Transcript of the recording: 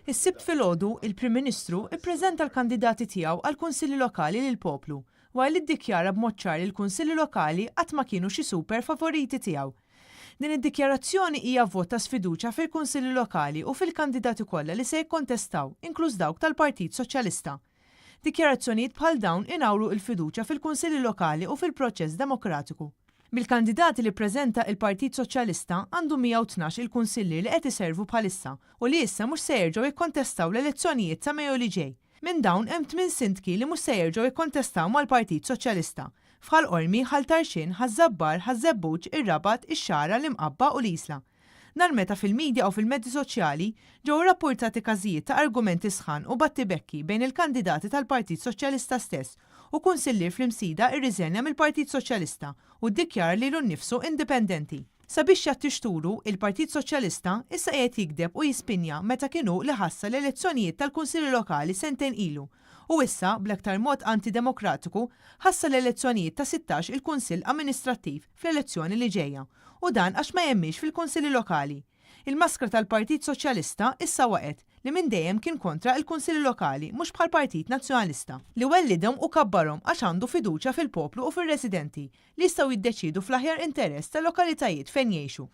Is-sibt filgħodu, il-Prim Ministru ippreżenta l-kandidati tiegħu għall-Kunsilli Lokali lill-poplu wara li ddikjara b'mod ċar li l-Kunsilli Lokali qatt ma kienu xi super favoriti tiegħu. Din id-dikjarazzjoni hija vot ta' sfiduċja fil-Kunsilli Lokali u fil-kandidati kollha li se jikkontestaw, inkluż dawk tal-Partit Soċjalista. Dikjarazzjonijiet bħal dawn inawru l-fiduċja fil-Kunsilli Lokali u fil-proċess demokratiku. Bil-kandidati li ppreżenta il-Partit Soċjalista għandu 112 il-kunsilli li qed iservu bħalissa u li issa mhux se jerġgħu jikkontestaw l-elezzjonijiet ta' Mejju li ġej. Minn dawn hemm 8 sindki li mhux se jerġgħu jikkontestaw mal-Partit Soċjalista bħal Qormi, Ħaltarxin, Ħażabbar, Ħażebbuġ, Ir-Rabat, Ix-Xara, l-Imqabba u l-Isla. Nar meta fil-medja u fil-medji soċjali ġew rapportati każijiet ta' argumenti sħan u battibekki bejn il-kandidati tal-Partit Soċjalista stess u kunsillier fl-imsida irriżenja mill-Partit Soċjalista u ddikjara lilu nnifsu indipendenti. Sabiex jattixturu, il-Partit Soċjalista issa qiegħed jikdeb u jispinja meta kienu li ħassa l-elezzjonijiet tal-Kunsilli Lokali sentejn ilu u issa bl-aktar mod antidemokratiku ħassa l-elezzjonijiet ta' 16 il-Kunsill Amministrattiv fl-elezzjoni li ġejja u dan għax ma jemmix fil-Kunsilli Lokali. Il-maskra tal-Partit Soċjalista issa waqgħet li minn dejjem kien kontra il-Kunsilli Lokali mhux bħal Partit Nazzjonalista li wellidhom u kabbarhom għax għandu fiduċja fil-poplu u fir-residenti li jistgħu jiddeċiedu fl-aħjar interess tal-lokalitajiet fejn jgħixu.